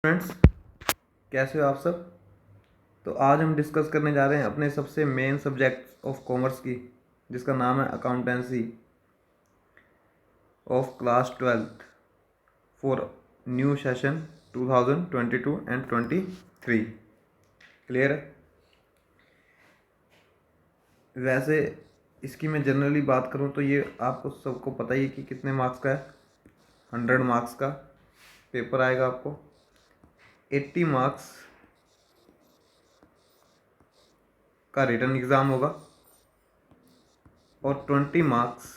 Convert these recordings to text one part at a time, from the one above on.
Friends, कैसे हो आप सब। तो आज हम डिस्कस करने जा रहे हैं अपने सबसे मेन सब्जेक्ट ऑफ कॉमर्स की, जिसका नाम है accountancy of class 12th for new session 2022 and 23। Clear है। वैसे इसकी मैं जनरली बात करूं तो ये आपको सबको पता ही है कि कितने मार्क्स का है। 100 मार्क्स का पेपर आएगा आपको। 80 मार्क्स का रिटन एग्ज़ाम होगा और 20 मार्क्स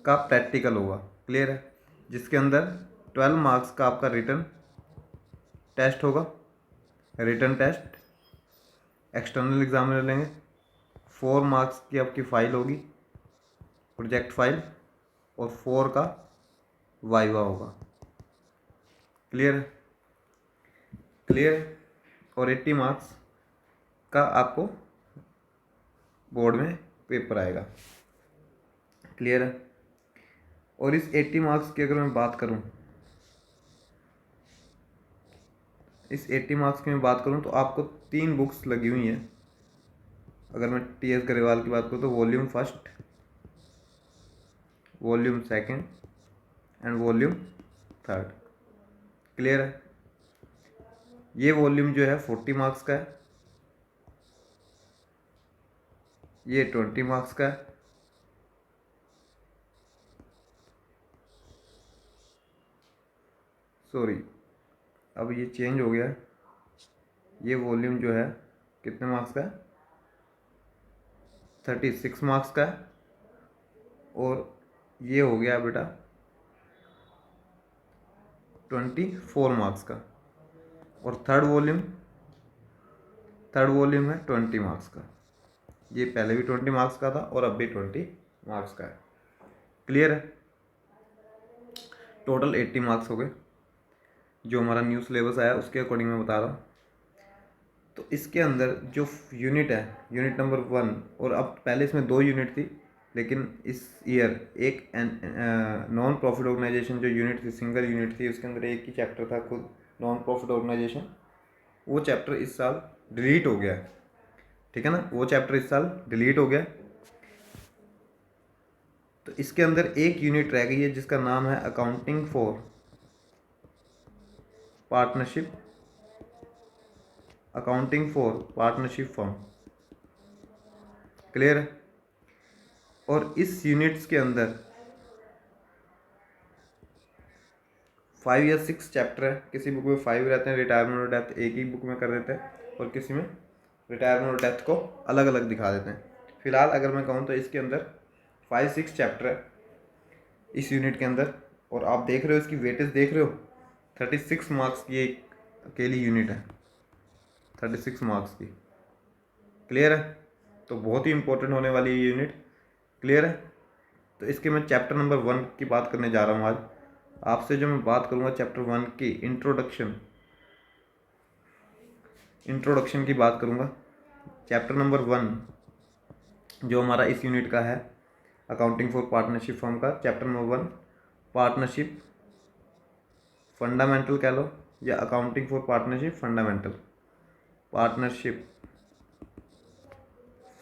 का प्रैक्टिकल होगा। क्लियर है। जिसके अंदर 12 मार्क्स का आपका रिटन टेस्ट होगा, रिटन टेस्ट एक्सटर्नल एग्जामिनर लेंगे। 4 मार्क्स की आपकी फ़ाइल होगी, प्रोजेक्ट फाइल, और 4 का वाइवा होगा। क्लियर है। क्लियर है। और 80 मार्क्स का आपको बोर्ड में पेपर आएगा। क्लियर है। और इस 80 मार्क्स की अगर मैं बात करूं, तो आपको 3 बुक्स लगी हुई हैं। अगर मैं टी.एस. गरेवाल की बात करूं तो volume first, volume second and volume third. Clear है। ये वॉल्यूम जो है 40 मार्क्स का है, ये 20 मार्क्स का है। सॉरी, अब ये चेंज हो गया है। ये वॉल्यूम जो है कितने मार्क्स का है, 36 मार्क्स का है। और ये हो गया बेटा 24 मार्क्स का। और थर्ड वॉल्यूम है 20 मार्क्स का। ये पहले भी 20 मार्क्स का था और अब भी 20 मार्क्स का है। क्लियर है। टोटल 80 मार्क्स हो गए। जो हमारा न्यू सिलेबस आया उसके अकॉर्डिंग मैं बता रहा हूँ। तो इसके अंदर जो यूनिट है, यूनिट नंबर 1, और अब पहले इसमें 2 यूनिट थी, लेकिन इस ईयर एक नॉन प्रॉफिट ऑर्गेनाइजेशन जो यूनिट थी, सिंगल यूनिट थी, उसके अंदर एक ही चैप्टर था खुद नॉन प्रॉफिट ऑर्गेनाइजेशन। वो चैप्टर इस साल डिलीट हो गया। ठीक है ना, वो चैप्टर इस साल डिलीट हो गया। तो इसके अंदर एक यूनिट रह गई है जिसका नाम है accounting for partnership, firm. Clear है। और इस यूनिट्स के अंदर 5 या 6 चैप्टर है। किसी बुक में 5 रहते हैं, रिटायरमेंट और डेथ एक ही बुक में कर देते हैं, और किसी में रिटायरमेंट और डेथ को अलग अलग दिखा देते हैं। फिलहाल अगर मैं कहूँ तो इसके अंदर 5-6 चैप्टर है इस यूनिट के अंदर। और आप देख रहे हो इसकी वेटेज देख रहे हो, 36 मार्क्स की एक अकेली यूनिट है, 36 मार्क्स की। क्लियर है। तो बहुत ही इंपॉर्टेंट होने वाली ये यूनिट। क्लियर है। तो इसके मैं चैप्टर नंबर 1 की बात करने जा रहा हूँ आज आपसे। जो मैं बात करूँगा चैप्टर 1 की इंट्रोडक्शन की बात करूँगा। चैप्टर नंबर 1 जो हमारा इस यूनिट का है, अकाउंटिंग फॉर पार्टनरशिप फर्म का चैप्टर नंबर 1, पार्टनरशिप फंडामेंटल कह लो, या accounting for partnership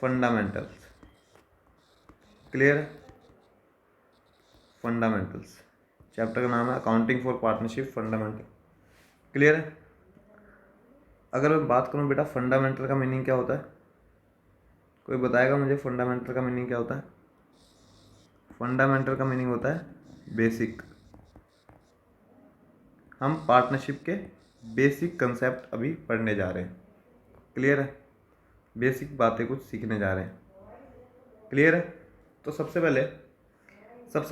fundamentals. Clear है। फंडामेंटल्स चैप्टर का नाम है accounting for partnership fundamental. Clear है। अगर मैं बात करूं बेटा फंडामेंटल का मीनिंग क्या होता है, कोई बताएगा मुझे फंडामेंटल का मीनिंग क्या होता है। फंडामेंटल का मीनिंग होता है बेसिक। हम पार्टनरशिप के बेसिक कंसेप्ट अभी पढ़ने जा रहे हैं। क्लियर है। बेसिक बातें कुछ सीखने जा रहे हैं। क्लियर है। तो सबसे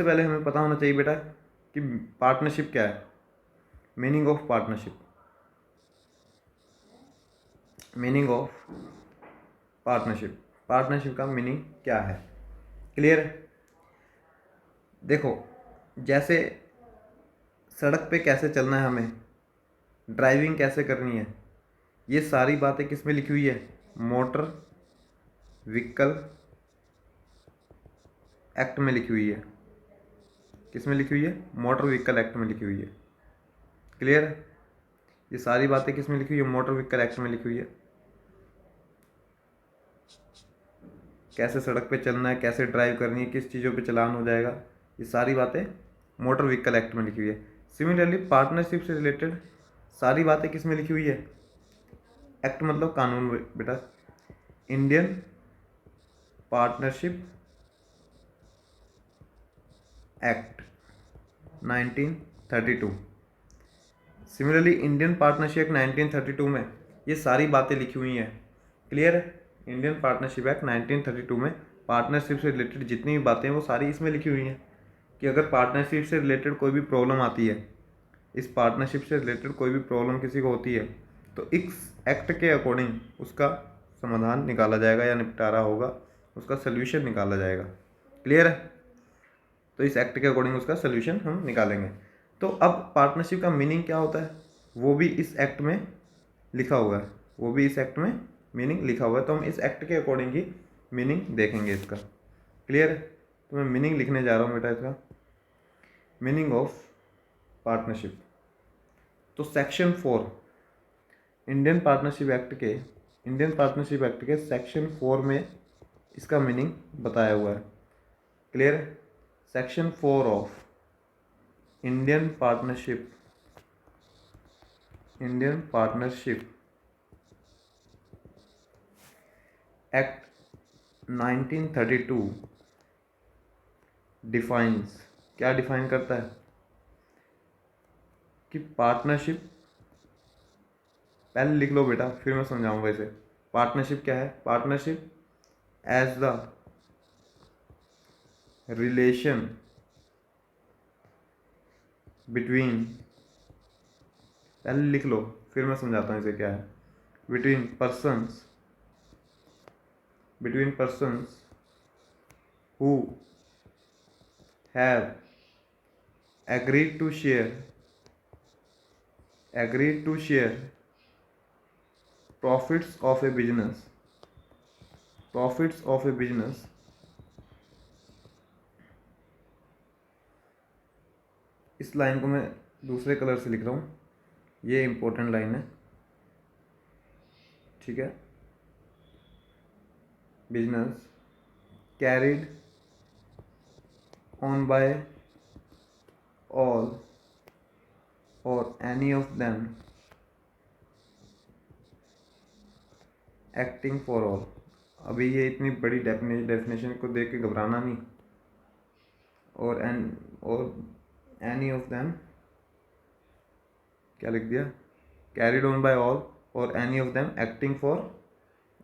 पहले हमें पता होना चाहिए बेटा कि पार्टनरशिप क्या है। मीनिंग ऑफ पार्टनरशिप का मीनिंग क्या है। क्लियर है। देखो, जैसे सड़क पे कैसे चलना है हमें, ड्राइविंग कैसे करनी है, ये सारी बातें किस में लिखी हुई है, मोटर व्हीकल एक्ट में लिखी हुई है। किस में लिखी हुई है, मोटर व्हीकल एक्ट में लिखी हुई है। क्लियर है? ये सारी बातें किस में लिखी हुई है? मोटर व्हीकल एक्ट में लिखी हुई है। कैसे सड़क पे चलना है, कैसे ड्राइव करनी है, किस चीज़ों पे चालान हो जाएगा, ये सारी बातें मोटर व्हीकल एक्ट में लिखी हुई है। सिमिलरली पार्टनरशिप से रिलेटेड सारी बातें किस में लिखी हुई है? एक्ट मतलब कानून बेटा, Indian partnership act 1932। Similarly Indian partnership act 1932 में ये सारी बातें लिखी हुई हैं। क्लियर है? इंडियन पार्टनरशिप एक्ट 1932 में पार्टनरशिप से रिलेटेड जितनी भी बातें हैं वो सारी इसमें लिखी हुई हैं कि अगर पार्टनरशिप से रिलेटेड कोई भी प्रॉब्लम आती है, इस पार्टनरशिप से रिलेटेड कोई भी प्रॉब्लम किसी को होती है, तो इस एक्ट के अकॉर्डिंग उसका समाधान निकाला जाएगा या निपटारा होगा, उसका सल्यूशन निकाला जाएगा। क्लियर है? तो इस एक्ट के अकॉर्डिंग उसका सल्यूशन हम निकालेंगे। तो अब पार्टनरशिप का मीनिंग क्या होता है वो भी इस एक्ट में लिखा हुआ है, वो भी इस एक्ट में मीनिंग लिखा हुआ है। तो हम इस एक्ट के अकॉर्डिंग ही मीनिंग देखेंगे इसका। क्लियर है? तो मैं मीनिंग लिखने जा रहा हूँ बेटा इसका, मीनिंग ऑफ पार्टनरशिप। तो सेक्शन 4 इंडियन पार्टनरशिप एक्ट के सेक्शन 4 में इसका मीनिंग बताया हुआ है। क्लियर है? Section 4 of Indian partnership act 1932 defines, क्या डिफाइन करता है कि पार्टनरशिप, पहले लिख लो बेटा फिर मैं समझाऊंगा इसे। पार्टनरशिप क्या है? Partnership as the relation between, पहले लिख लो फिर मैं समझाता हूँ इसे क्या है। Between persons who have agreed to share profits of a business इस लाइन को मैं दूसरे कलर से लिख रहा हूँ, ये इंपॉर्टेंट लाइन है, ठीक है। Business carried on by all और any of them acting for all. अभी ये इतनी बड़ी डेफिनेशन को देख के घबराना नहीं। और एनी ऑफ देम क्या लिख दिया? कैरिड ऑन बाय ऑल और any of them acting for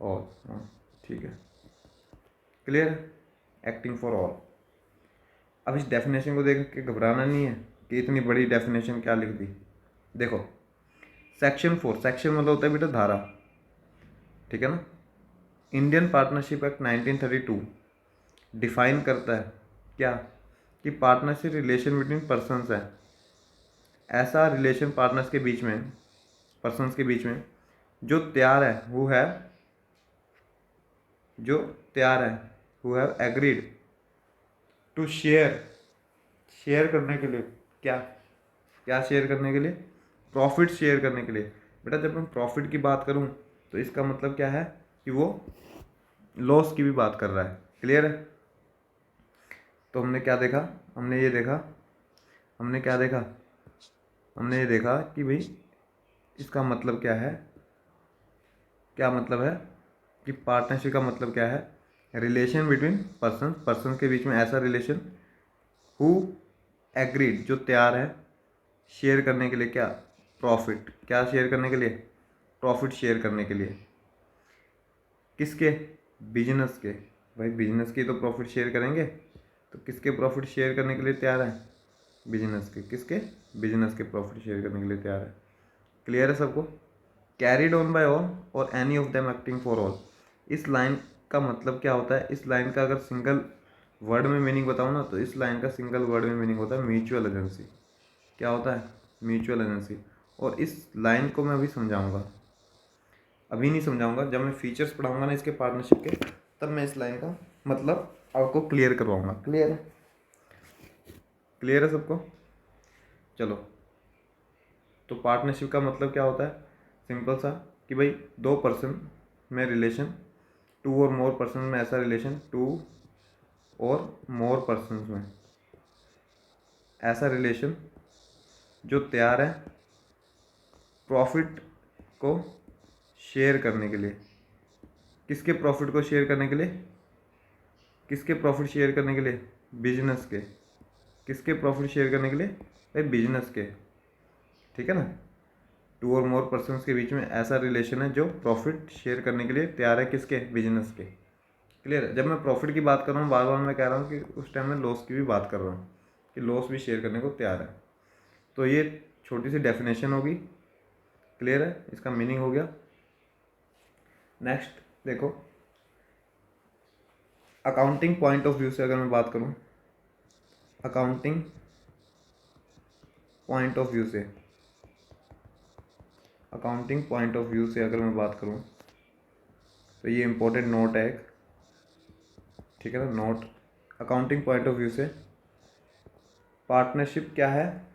all. हाँ ठीक है, क्लियर है? Acting for all. अब इस डेफिनेशन को देख के घबराना नहीं है कि इतनी बड़ी डेफिनेशन क्या लिख दी। देखो सेक्शन 4, सेक्शन मतलब होता है बेटा धारा, ठीक है ना। इंडियन पार्टनरशिप एक्ट 1932 डिफाइन करता है क्या कि पार्टनरशिप रिलेशन बिटवीन पर्सन्स है, ऐसा रिलेशन पार्टनर्स के बीच में, पर्सन्स के बीच में जो तैयार है, who have agreed to share करने के लिए, क्या शेयर करने के लिए? प्रॉफिट शेयर करने के लिए। बेटा जब मैं प्रॉफिट की बात करूं तो इसका मतलब क्या है कि वो लॉस की भी बात कर रहा है। क्लियर है? तो हमने क्या देखा? हमने ये देखा कि भाई इसका मतलब क्या है, कि पार्टनरशिप का मतलब क्या है? रिलेशन बिटवीन पर्सन के बीच में ऐसा रिलेशन हु एग्रीड जो तैयार है शेयर करने के लिए, क्या शेयर करने के लिए? प्रॉफिट शेयर करने के लिए। किसके? बिजनेस के। भाई बिजनेस की तो प्रॉफिट शेयर करेंगे, तो किसके प्रॉफिट शेयर करने के लिए तैयार है? बिजनेस के। किसके? बिजनेस के प्रॉफिट शेयर करने के लिए तैयार है। क्लियर है सबको? कैरिड ऑन बाय ऑल और any of them acting for all, इस लाइन का मतलब क्या होता है? इस लाइन का अगर सिंगल वर्ड में मीनिंग बताऊँ ना, तो इस लाइन का सिंगल वर्ड में मीनिंग होता है म्यूचुअल एजेंसी। क्या होता है? Mutual agency. और इस लाइन को मैं अभी समझाऊंगा, अभी नहीं समझाऊंगा, जब मैं फीचर्स पढ़ाऊंगा ना इसके पार्टनरशिप के, तब मैं इस लाइन का मतलब आपको क्लियर करवाऊंगा। क्लियर है? क्लियर है सबको? चलो तो पार्टनरशिप का मतलब क्या होता है, सिंपल सा कि भाई दो पर्सन में रिलेशन, टू और मोर पर्सन में ऐसा रिलेशन, टू और मोर पर्सन में ऐसा रिलेशन जो तैयार है प्रॉफिट को शेयर करने के लिए। किसके प्रॉफिट को शेयर करने के लिए? किसके प्रॉफिट शेयर करने के लिए? बिजनेस के। किसके प्रॉफिट शेयर करने के लिए? भाई बिजनेस के, ठीक है ना। टू और मोर पर्सन्स के बीच में ऐसा रिलेशन है जो प्रॉफिट शेयर करने के लिए तैयार है, किसके? बिजनेस के। क्लियर है। जब मैं प्रॉफिट की बात कर रहा हूँ बार बार मैं कह रहा हूँ कि उस टाइम में लॉस की भी बात कर रहा हूँ कि लॉस भी शेयर करने को तैयार है। तो ये छोटी सी डेफिनेशन होगी, क्लियर है, इसका मीनिंग हो गया। नेक्स्ट देखो, अकाउंटिंग पॉइंट ऑफ व्यू से अगर मैं बात करूं, अकाउंटिंग पॉइंट ऑफ व्यू से, अकाउंटिंग पॉइंट ऑफ व्यू से अगर मैं बात करूं तो ये इंपॉर्टेंट नोट है एक, ठीक है ना, note. Accounting point of view से पार्टनरशिप क्या है?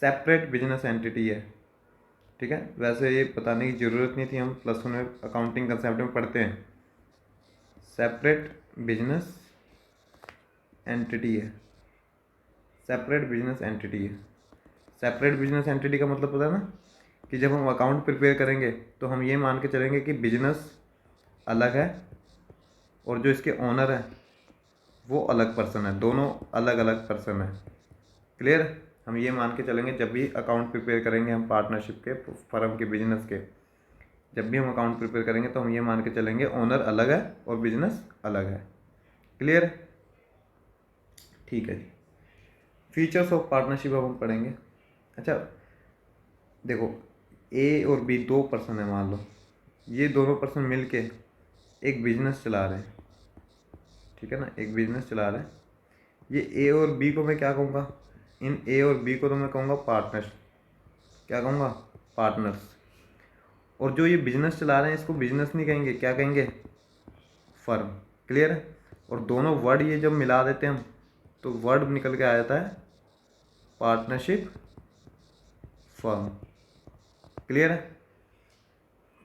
सेपरेट बिजनेस एंटिटी है, ठीक है। वैसे ये बताने की ज़रूरत नहीं थी, हम प्लस वन में अकाउंटिंग कंसेप्ट में पढ़ते हैं। सेपरेट बिजनेस एंटिटी है, सेपरेट बिजनेस एंटिटी है। सेपरेट बिजनेस एंटिटी का मतलब पता है ना, कि जब हम अकाउंट प्रिपेयर करेंगे तो हम ये मान के चलेंगे कि बिजनेस अलग है और जो इसके ओनर है वो अलग पर्सन है, दोनों अलग अलग पर्सन है। क्लियर? हम ये मान के चलेंगे जब भी अकाउंट प्रिपेयर करेंगे हम पार्टनरशिप के, फर्म के, बिजनेस के, जब भी हम अकाउंट प्रिपेयर करेंगे तो हम ये मान के चलेंगे ओनर अलग है और बिजनेस अलग है। क्लियर? ठीक है जी। फीचर्स ऑफ पार्टनरशिप अब हम पढ़ेंगे। अच्छा देखो, ए और बी दो पर्सन है, मान लो ये दोनों पर्सन मिलके एक बिजनेस चला रहे हैं, ठीक है ना, एक बिजनेस चला रहे हैं। ये ए और बी को मैं क्या कहूँगा? इन ए और बी को तो मैं कहूँगा पार्टनर्स। क्या कहूँगा? पार्टनर्स। और जो ये बिजनेस चला रहे हैं इसको बिजनेस नहीं कहेंगे, क्या कहेंगे? फर्म। क्लियर है? और दोनों वर्ड ये जब मिला देते हैं हम तो वर्ड निकल के आ जाता है पार्टनरशिप फर्म। क्लियर है?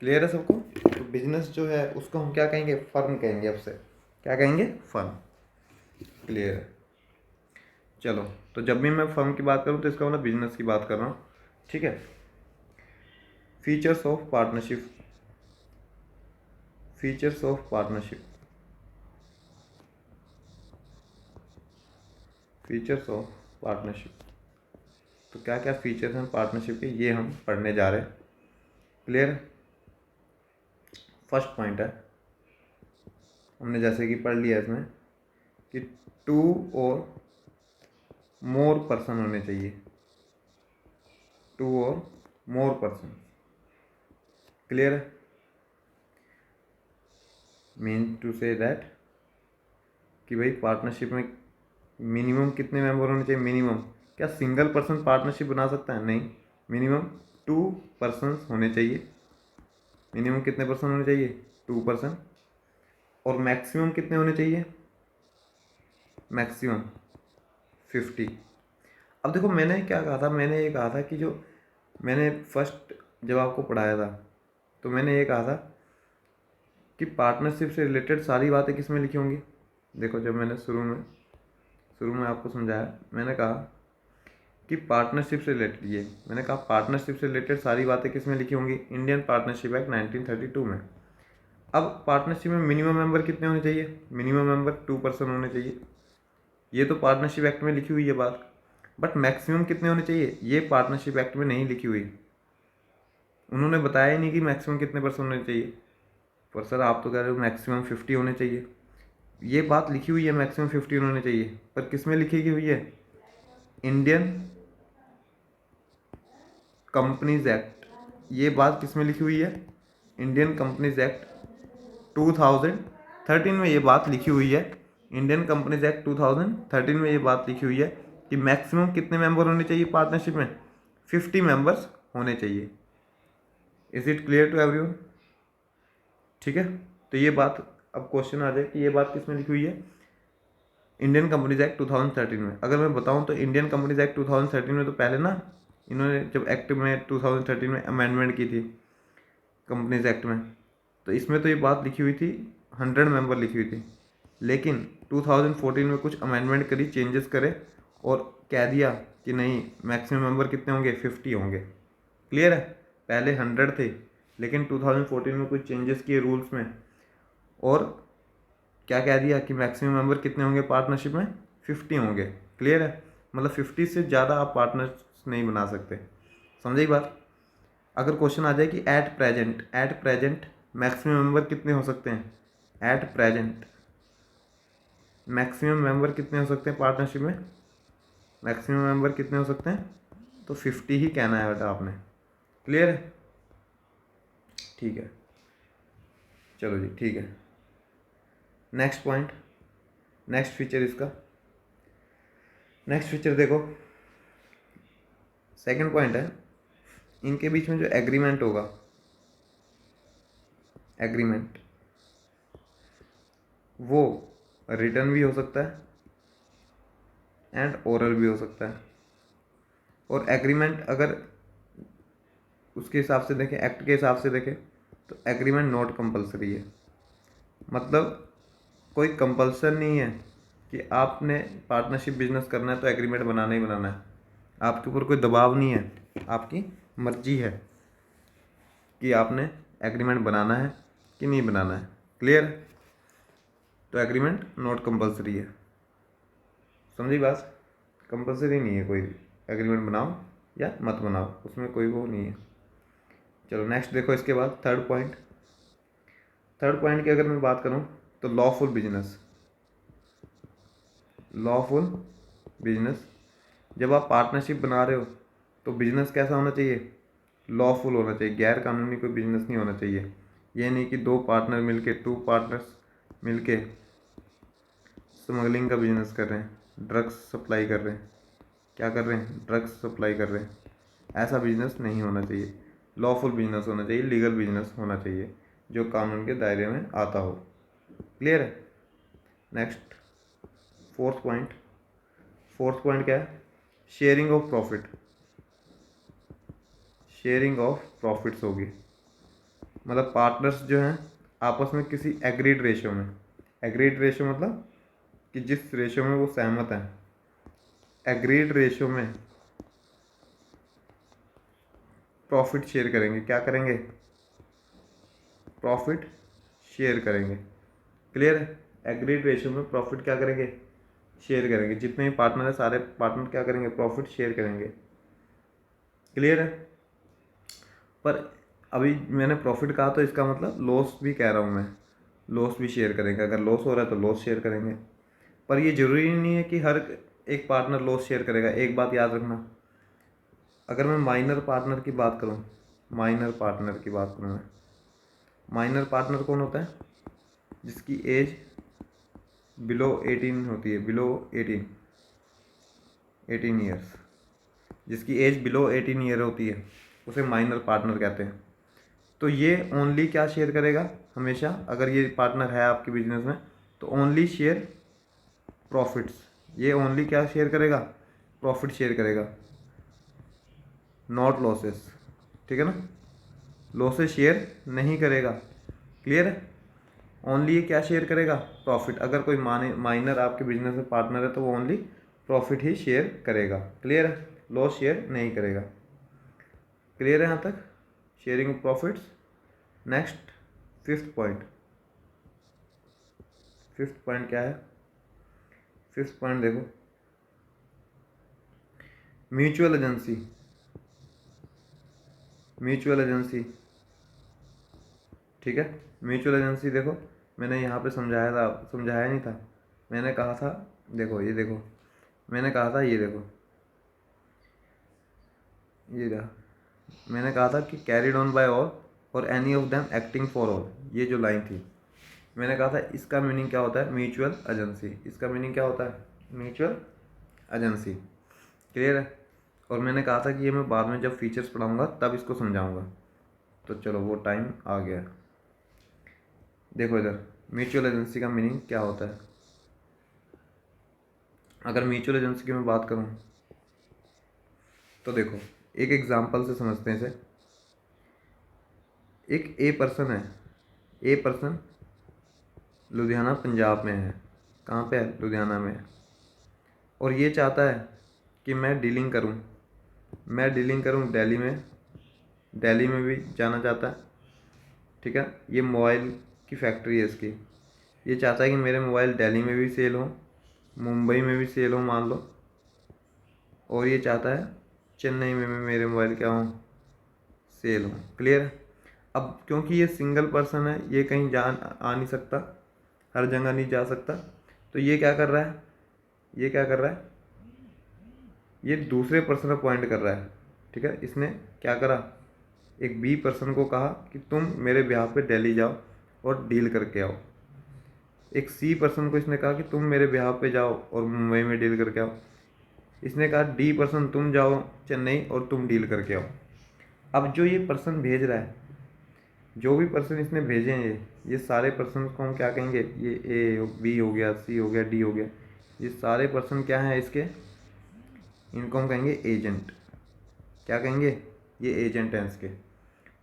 क्लियर है सबको? तो बिजनेस जो है उसको हम क्या कहेंगे? फर्म कहेंगे। अब से क्या कहेंगे? फर्म। क्लियर है? चलो, तो जब भी मैं फर्म की बात करूँ तो इसका मतलब बिजनेस की बात कर रहा हूँ, ठीक है। Features of partnership, features of partnership, features of partnership. तो क्या क्या फीचर्स हैं पार्टनरशिप के, ये हम पढ़ने जा रहे हैं। क्लियर? फर्स्ट पॉइंट है, हमने जैसे कि पढ़ लिया इसमें कि टू और मोर पर्सन होने चाहिए, टू और मोर पर्सन। क्लियर है? मीन टू से दैट कि भाई पार्टनरशिप में मिनिमम कितने मेंबर होने चाहिए? मिनिमम क्या सिंगल पर्सन पार्टनरशिप बना सकता है? नहीं, मिनिमम टू पर्सन्स होने चाहिए। मिनिमम कितने पर्सन होने चाहिए? To person. और मैक्सिमम कितने होने चाहिए? मैक्सिमम 50। अब देखो मैंने क्या कहा था, मैंने ये कहा था कि जो मैंने फर्स्ट जब आपको पढ़ाया था तो मैंने ये कहा था कि पार्टनरशिप से रिलेटेड सारी बातें किस में लिखी होंगी। देखो जब मैंने शुरू में आपको समझाया, मैंने कहा कि पार्टनरशिप से रिलेटेड, ये मैंने कहा पार्टनरशिप से रिलेटेड सारी बातें किस में लिखी होंगी? इंडियन पार्टनरशिप एक्ट 1932 में। अब पार्टनरशिप में मिनिमम मेंबर कितने होने चाहिए? मिनिमम मेंबर 2 पर्सन होने चाहिए, ये तो पार्टनरशिप एक्ट में लिखी हुई है बात। बट मैक्सिमम कितने होने चाहिए? ये पार्टनरशिप एक्ट में नहीं लिखी हुई, उन्होंने बताया ही नहीं कि मैक्सिमम कितने पर्सन होने चाहिए। पर सर आप तो कह रहे हो मैक्सिमम 50 होने चाहिए, ये बात लिखी हुई है मैक्सिमम 50 होने चाहिए, पर किस में लिखी हुई है? Indian companies act. ये बात किस में लिखी हुई है? इंडियन कंपनीज एक्ट 2013 में ये बात लिखी हुई है। इंडियन कंपनीज एक्ट 2013 में ये बात लिखी हुई है कि मैक्सिमम कितने मेंबर होने चाहिए पार्टनरशिप में? 50 मेंबर्स होने चाहिए। Is it clear to everyone? ठीक है, तो ये बात, अब क्वेश्चन आ जाए कि ये बात किस में लिखी हुई है? इंडियन कंपनीज एक्ट 2013 में। अगर मैं बताऊं तो इंडियन कंपनीज एक्ट 2013 में तो पहले ना इन्होंने जब एक्ट में 2013 में अमेंडमेंट की थी कंपनीज एक्ट में, तो इसमें तो ये बात लिखी हुई थी 100 मेंबर लिखी हुई थी, लेकिन 2014 में कुछ अमेंडमेंट करी, चेंजेस करे और कह दिया कि नहीं मैक्सिमम मेंबर कितने होंगे, 50 होंगे। क्लियर है? पहले 100 थे, लेकिन 2014 में कुछ चेंजेस किए रूल्स में और क्या कह दिया कि मैक्सिमम मेंबर कितने होंगे पार्टनरशिप में, 50 होंगे। क्लियर है? मतलब 50 से ज़्यादा आप पार्टनर्स नहीं बना सकते। समझे बात? अगर क्वेश्चन आ जाए कि एट प्रेजेंट मैक्सिमम मेंबर कितने हो सकते हैं, एट प्रेजेंट मैक्सिमम मेंबर कितने हो सकते हैं पार्टनरशिप में, मैक्सिमम मेंबर कितने हो सकते हैं, तो 50 ही कहना है बेटा आपने। क्लियर है? ठीक है, चलो जी ठीक है। नेक्स्ट पॉइंट, नेक्स्ट फीचर इसका, नेक्स्ट फीचर देखो, सेकंड पॉइंट है, इनके बीच में जो एग्रीमेंट होगा, एग्रीमेंट वो रिटर्न भी हो सकता है एंड ओरल भी हो सकता है। और एग्रीमेंट अगर उसके हिसाब से देखें, एक्ट के हिसाब से देखें, तो एग्रीमेंट नॉट कंपलसरी है। मतलब कोई कंपल्सन नहीं है कि आपने पार्टनरशिप बिजनेस करना है तो एग्रीमेंट बनाना ही बनाना है। आपके ऊपर कोई दबाव नहीं है, आपकी मर्जी है कि आपने एग्रीमेंट बनाना है कि नहीं बनाना है। क्लियर? तो एग्रीमेंट नॉट कंपलसरी है। समझी बात? कंपलसरी नहीं है कोई भी, एग्रीमेंट बनाओ या मत बनाओ, उसमें कोई वो नहीं है। चलो नेक्स्ट देखो, इसके बाद थर्ड पॉइंट, थर्ड पॉइंट की अगर मैं बात करूं तो लॉफुल बिजनेस। लॉफुल बिजनेस, जब आप पार्टनरशिप बना रहे हो तो बिजनेस कैसा होना चाहिए, लॉफुल होना चाहिए, गैर कानूनी कोई बिजनेस नहीं होना चाहिए। ये नहीं कि दो पार्टनर मिलके, टू पार्टनर्स मिलके स्मगलिंग का बिजनेस कर रहे हैं, ड्रग्स सप्लाई कर रहे हैं, क्या कर रहे हैं, ड्रग्स सप्लाई कर रहे हैं। ऐसा बिजनेस नहीं होना चाहिए, लॉफुल बिजनेस होना चाहिए, लीगल बिजनेस होना चाहिए जो कानून के दायरे में आता हो। क्लियर है? Next fourth point, fourth point क्या है, sharing of profit. Sharing of profits होगी, मतलब पार्टनर्स जो हैं आपस में किसी एग्रीड रेशियो में, एग्रीड रेशियो मतलब कि जिस रेशियो में वो सहमत हैं, एग्रीड रेशियो में प्रॉफिट शेयर करेंगे। क्या करेंगे? प्रॉफिट शेयर करेंगे। क्लियर है? एग्रीड रेशियो में प्रॉफिट क्या करेंगे, शेयर करेंगे। जितने भी पार्टनर है सारे पार्टनर क्या करेंगे, प्रॉफिट शेयर करेंगे। क्लियर है? पर अभी मैंने प्रॉफिट कहा तो इसका मतलब लॉस भी कह रहा हूँ मैं, लॉस भी शेयर करेंगे। अगर लॉस हो रहा है तो लॉस शेयर करेंगे, पर ये ज़रूरी नहीं है कि हर एक पार्टनर लॉस शेयर करेगा। एक बात याद रखना, अगर मैं माइनर पार्टनर की बात करूँ, माइनर पार्टनर की बात करूँ मैं, माइनर पार्टनर कौन होता है, जिसकी एज बिलो 18 होती है, बिलो 18 ईयर्स, जिसकी एज बिलो 18 ईयर होती है उसे माइनर पार्टनर कहते हैं। तो ये ओनली क्या शेयर करेगा हमेशा, अगर ये पार्टनर है आपके बिजनेस में तो ओनली शेयर प्रॉफिट्स। ये ओनली क्या शेयर करेगा, प्रॉफिट शेयर करेगा, नॉट लॉसेस। ठीक है ना? लॉसेस शेयर नहीं करेगा। क्लियर है? ओनली ये क्या शेयर करेगा, प्रॉफिट। अगर कोई माइनर आपके बिजनेस में पार्टनर है तो वो ओनली प्रॉफिट ही शेयर करेगा। क्लियर है? लॉस शेयर नहीं करेगा। क्लियर है यहाँ तक? Sharing profits. Next fifth point, fifth point क्या है, फिफ्थ पॉइंट देखो, म्यूचुअल एजेंसी। म्यूचुअल एजेंसी, ठीक है, म्यूचुअल एजेंसी देखो, मैंने यहाँ पे समझाया था, समझाया नहीं था, मैंने कहा था, देखो ये देखो, मैंने कहा था ये देखो, ये रहा, मैंने कहा था कि कैरिड ऑन बाय ऑल और any of them acting for all, ये जो लाइन थी, मैंने कहा था इसका मीनिंग क्या होता है, म्यूचुअल एजेंसी। इसका मीनिंग क्या होता है, म्यूचुअल एजेंसी। क्लियर है? और मैंने कहा था कि ये मैं बाद में जब फीचर्स पढ़ाऊँगा तब इसको समझाऊँगा। तो चलो वो टाइम आ गया। देखो इधर म्यूचुअल एजेंसी का मीनिंग क्या होता है। अगर म्यूचुअल एजेंसी की मैं बात करूँ तो देखो, एक एग्जांपल से समझते हैं इसे। एक ए पर्सन है, ए पर्सन लुधियाना पंजाब में है। कहाँ पे है? लुधियाना में है। और ये चाहता है कि मैं डीलिंग करूँ दिल्ली में भी जाना चाहता है। ठीक है, ये मोबाइल की फैक्ट्री है इसकी। ये चाहता है कि मेरे मोबाइल दिल्ली में भी सेल हो, मुंबई में भी सेल हो मान लो, और ये चाहता है चेन्नई में भी मेरे मोबाइल क्या हो, सेल हो। क्लियर है? अब क्योंकि ये सिंगल पर्सन है, ये कहीं आ नहीं सकता, हर जगह नहीं जा सकता, तो ये क्या कर रहा है, ये दूसरे पर्सन को पॉइंट कर रहा है। ठीक है, इसने क्या करा, एक बी पर्सन को कहा कि तुम मेरे ब्याह पे दिल्ली जाओ और डील करके आओ। एक सी पर्सन को इसने कहा कि तुम मेरे ब्याह पे जाओ और मुंबई में डील करके आओ। इसने कहा डी पर्सन तुम जाओ चेन्नई और तुम डील करके आओ। अब जो ये पर्सन भेज रहा है, जो भी पर्सन इसने भेजे हैं, ये सारे पर्सन को हम क्या कहेंगे, ये ए बी हो गया, सी हो गया, डी हो गया, ये सारे पर्सन क्या हैं इसके, इनको हम कहेंगे एजेंट। क्या कहेंगे? ये एजेंट हैं इसके।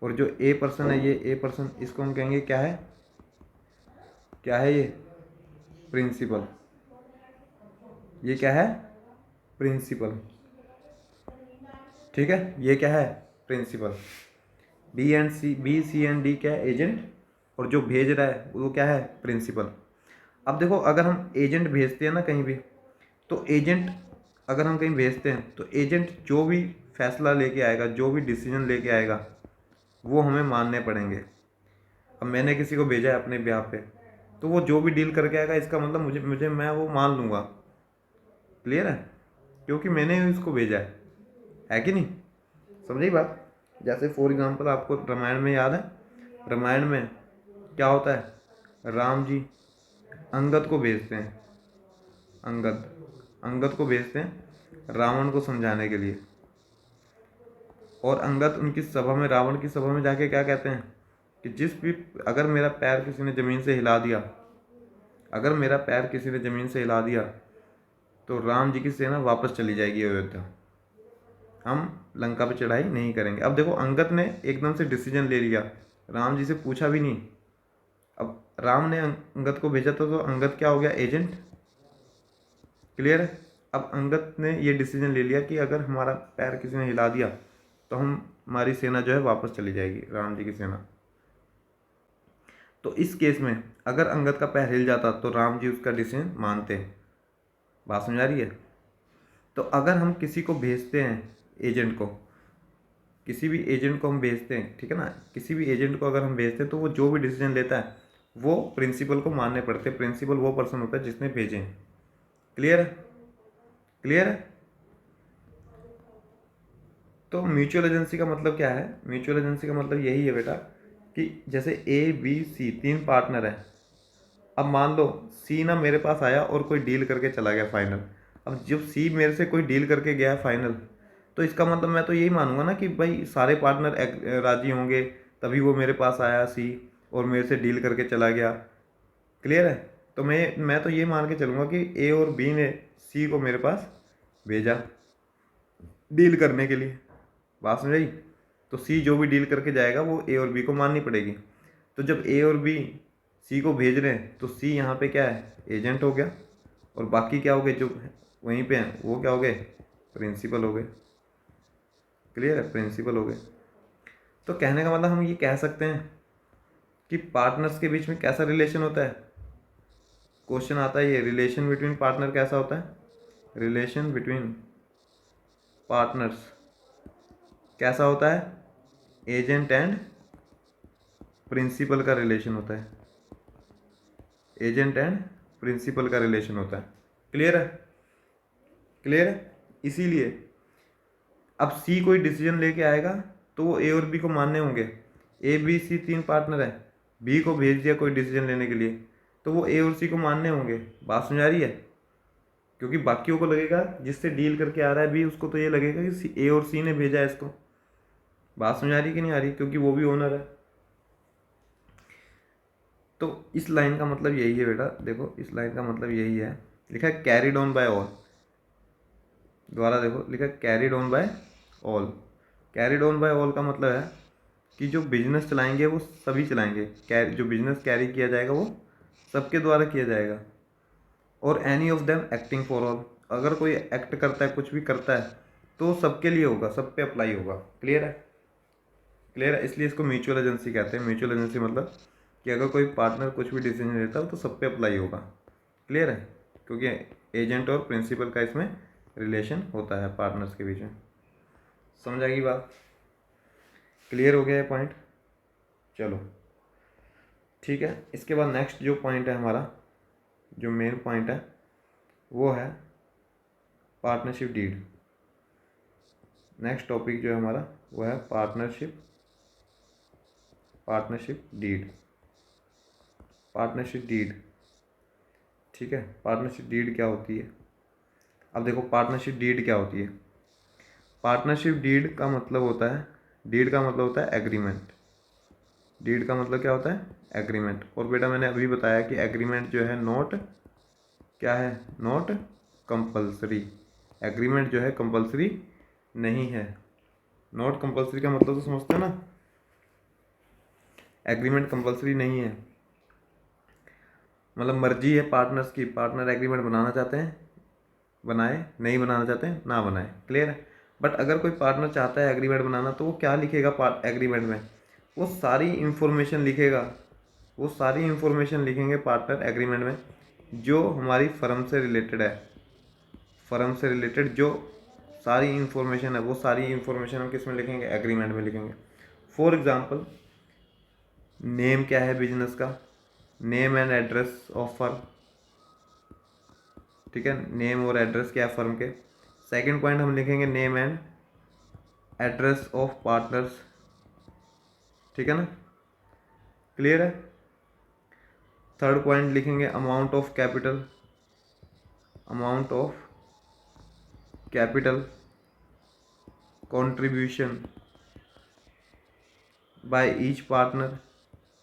और जो ए पर्सन है, ये ए पर्सन, इसको हम कहेंगे क्या है, ये प्रिंसिपल। ये क्या है? प्रिंसिपल। ठीक है, ये क्या है? Principal. B C and D क्या है? एजेंट। और जो भेज रहा है वो क्या है? प्रिंसिपल। अब देखो, अगर हम एजेंट भेजते हैं ना कहीं भी, तो एजेंट अगर हम कहीं भेजते हैं तो एजेंट जो भी फैसला लेके आएगा, जो भी डिसीजन लेके आएगा, वो हमें मानने पड़ेंगे। अब मैंने किसी को भेजा है अपने ब्याह पे, तो वो जो भी डील करके आएगा, इसका मतलब मुझे मैं वो मान लूँगा। क्लियर है? क्योंकि मैंने उसको भेजा है कि नहीं? समझी बात? जैसे फॉर एग्जांपल आपको रामायण में याद है, रामायण में क्या होता है, राम जी अंगद को भेजते हैं, अंगद को भेजते हैं रावण को समझाने के लिए। और अंगद उनकी सभा में, रावण की सभा में जाके क्या कहते हैं कि अगर मेरा पैर किसी ने ज़मीन से हिला दिया, तो राम जी की सेना वापस चली जाएगी अयोध्या, हम लंका पे चढ़ाई नहीं करेंगे। अब देखो, अंगद ने एकदम से डिसीजन ले लिया, राम जी से पूछा भी नहीं। अब राम ने अंगद को भेजा था, तो अंगद क्या हो गया? एजेंट। क्लियर है? अब अंगद ने ये डिसीजन ले लिया कि अगर हमारा पैर किसी ने हिला दिया तो हमारी सेना जो है वापस चली जाएगी, राम जी की सेना। तो इस केस में अगर अंगद का पैर हिल जाता तो राम जी उसका डिसीजन मानते। बात समझ आ रही है? तो अगर हम किसी को भेजते हैं, एजेंट को, किसी भी एजेंट को हम भेजते हैं, ठीक है ना, किसी भी एजेंट को अगर हम भेजते हैं, तो वो जो भी डिसीजन लेता है वो प्रिंसिपल को मानने पड़ते हैं। प्रिंसिपल वो पर्सन होता है जिसने भेजे हैं। क्लियर है? क्लियर है? तो म्यूचुअल एजेंसी का मतलब क्या है? म्यूचुअल एजेंसी का मतलब यही है बेटा कि जैसे ए बी सी 3 पार्टनर है। अब मान लो सी ना मेरे पास आया और कोई डील करके चला गया फाइनल। अब जब सी मेरे से कोई डील करके गया फाइनल, तो इसका मतलब मैं तो यही मानूंगा ना कि भाई सारे पार्टनर राजी होंगे, तभी वो मेरे पास आया सी और मेरे से डील करके चला गया। क्लियर है? तो मैं तो ये मान के चलूँगा कि ए और बी ने सी को मेरे पास भेजा डील करने के लिए। बात समझ आई? तो सी जो भी डील करके जाएगा वो ए और बी को माननी पड़ेगी। तो जब ए और बी सी को भेज रहे हैं, तो सी यहाँ पे क्या है? एजेंट हो गया। और बाकी क्या हो गए जो वहीं पे हैं, वो क्या हो गए? प्रिंसिपल हो गए। क्लियर है? प्रिंसिपल हो गए। तो कहने का मतलब हम ये कह सकते हैं कि पार्टनर्स के बीच में कैसा रिलेशन होता है। क्वेश्चन आता है ये, रिलेशन बिटवीन पार्टनर कैसा होता है? रिलेशन बिटवीन पार्टनर्स कैसा होता है? एजेंट एंड प्रिंसिपल का रिलेशन होता है। एजेंट एंड प्रिंसिपल का रिलेशन होता है। क्लियर है? क्लियर है? इसीलिए अब सी कोई डिसीजन लेके आएगा तो वो ए और बी को मानने होंगे। ए बी सी 3 पार्टनर है, बी को भेज दिया कोई डिसीजन लेने के लिए, तो वो ए और सी को मानने होंगे। बात समझ आ रही है? क्योंकि बाकियों को लगेगा, जिससे डील करके आ रहा है बी, उसको तो ये लगेगा कि ए और सी ने भेजा है इसको। बात समझ आ रही कि नहीं आ रही? क्योंकि वो भी ओनर है। तो इस लाइन का मतलब यही है बेटा, देखो इस लाइन का मतलब यही है, लिखा है कैरिड ऑन बाय ऑल। दोबारा देखो, लिखा है carried on by all. Carried on by all का मतलब है कि जो बिजनेस चलाएंगे वो सभी चलाएंगे, जो बिजनेस कैरी किया जाएगा वो सबके द्वारा किया जाएगा। और any of them acting for all, अगर कोई एक्ट करता है, कुछ भी करता है, तो सबके लिए होगा, सब पे अप्लाई होगा। क्लियर है? क्लियर है? इसलिए इसको म्यूचुअल एजेंसी कहते हैं। म्यूचुअल एजेंसी मतलब कि अगर कोई पार्टनर कुछ भी डिसीजन लेता है तो सब पे अप्लाई होगा। क्लियर है? क्योंकि एजेंट और प्रिंसिपल का इसमें रिलेशन होता है पार्टनर्स के बीच में। समझ आएगी बात? क्लियर हो गया है पॉइंट? चलो ठीक है। इसके बाद नेक्स्ट जो पॉइंट है हमारा, जो मेन पॉइंट है, वो है पार्टनरशिप डीड। नेक्स्ट टॉपिक जो है हमारा वो है पार्टनरशिप डीड। पार्टनरशिप डीड, ठीक है। पार्टनरशिप डीड क्या होती है? अब देखो पार्टनरशिप डीड क्या होती है। पार्टनरशिप डीड का मतलब होता है, डीड का मतलब होता है एग्रीमेंट। डीड का मतलब क्या होता है? एग्रीमेंट। और बेटा मैंने अभी बताया कि एग्रीमेंट जो है नॉट क्या है? Not compulsory. एग्रीमेंट जो है कंपल्सरी नहीं है। नॉट कंपल्सरी का मतलब तो समझते हो ना? एग्रीमेंट कंपल्सरी नहीं है, मतलब मर्जी है पार्टनर्स की। पार्टनर एग्रीमेंट बनाना चाहते हैं बनाए, नहीं बनाना चाहते हैं ना बनाए। क्लियर है? बट अगर कोई पार्टनर चाहता है एग्रीमेंट बनाना तो वो क्या लिखेगा एग्रीमेंट में? वो सारी इंफॉर्मेशन लिखेगा, वो सारी इंफॉर्मेशन लिखेंगे पार्टनर एग्रीमेंट में जो हमारी फर्म से रिलेटेड है। फर्म से रिलेटेड जो सारी इंफॉर्मेशन है वो सारी इंफॉर्मेशन हम किस में लिखेंगे? एग्रीमेंट में लिखेंगे। फॉर एग्जांपल, नेम क्या है बिजनेस का? Name and address of firm, ठीक है। नेम और एड्रेस क्या है फर्म के। सेकंड पॉइंट हम लिखेंगे name and address of partners, ठीक है ना? क्लियर है? थर्ड पॉइंट लिखेंगे amount of capital, amount of capital contribution by each partner,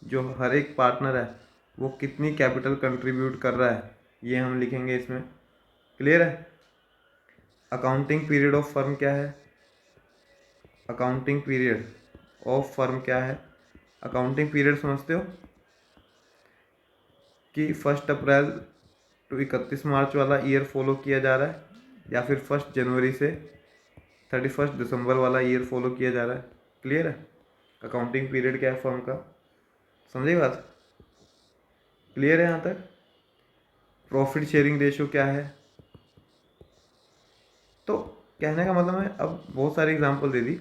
जो हर एक पार्टनर है वो कितनी कैपिटल कंट्रीब्यूट कर रहा है ये हम लिखेंगे इसमें। क्लियर है? अकाउंटिंग पीरियड ऑफ फर्म क्या है? अकाउंटिंग पीरियड ऑफ फर्म क्या है? अकाउंटिंग पीरियड समझते हो कि 1 अप्रैल टू 31 मार्च वाला ईयर फॉलो किया जा रहा है या फिर 1 जनवरी से 31 दिसंबर वाला ईयर फॉलो किया जा रहा है। क्लियर है? अकाउंटिंग पीरियड क्या है फर्म का? समझे बात? क्लियर है यहाँ तक? प्रॉफिट शेयरिंग रेशियो क्या है? तो कहने का मतलब है, अब बहुत सारी एग्जांपल दे दी,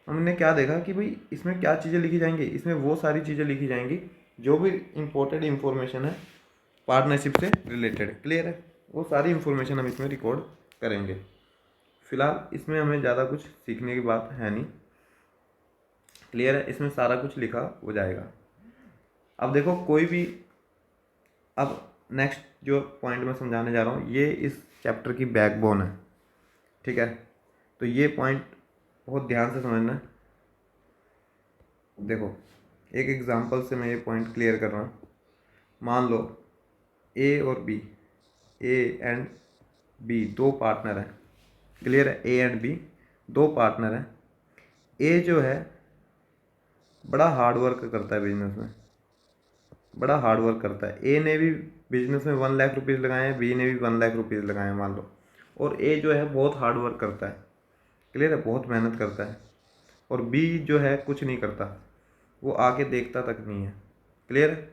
हमने क्या देखा कि भाई इसमें क्या चीज़ें लिखी जाएंगी? इसमें वो सारी चीज़ें लिखी जाएंगी जो भी इम्पोर्टेंट इंफॉर्मेशन है पार्टनरशिप से रिलेटेड। क्लियर है? वो सारी इन्फॉर्मेशन हम इसमें रिकॉर्ड करेंगे। फिलहाल इसमें हमें ज़्यादा कुछ सीखने की बात है नहीं। क्लियर है? इसमें सारा कुछ लिखा हो जाएगा। अब देखो कोई भी, अब नेक्स्ट जो पॉइंट मैं समझाने जा रहा हूँ ये इस चैप्टर की बैकबोन है, ठीक है। तो ये पॉइंट बहुत ध्यान से समझना। देखो एक एग्जांपल से मैं ये पॉइंट क्लियर कर रहा हूँ। मान लो ए और बी, ए एंड बी दो पार्टनर हैं। क्लियर है? ए एंड बी दो पार्टनर हैं। ए जो है बड़ा हार्ड वर्क करता है बिजनेस में, बड़ा हार्ड वर्क करता है। ए ने भी बिजनेस में 1 लाख रुपीज़ लगाए हैं, बी ने भी 1 लाख रुपीज़ लगाए हैं मान लो। और ए जो है बहुत हार्ड वर्क करता है। क्लियर है? बहुत मेहनत करता है। और बी जो है कुछ नहीं करता, वो आके देखता तक नहीं है। क्लियर है?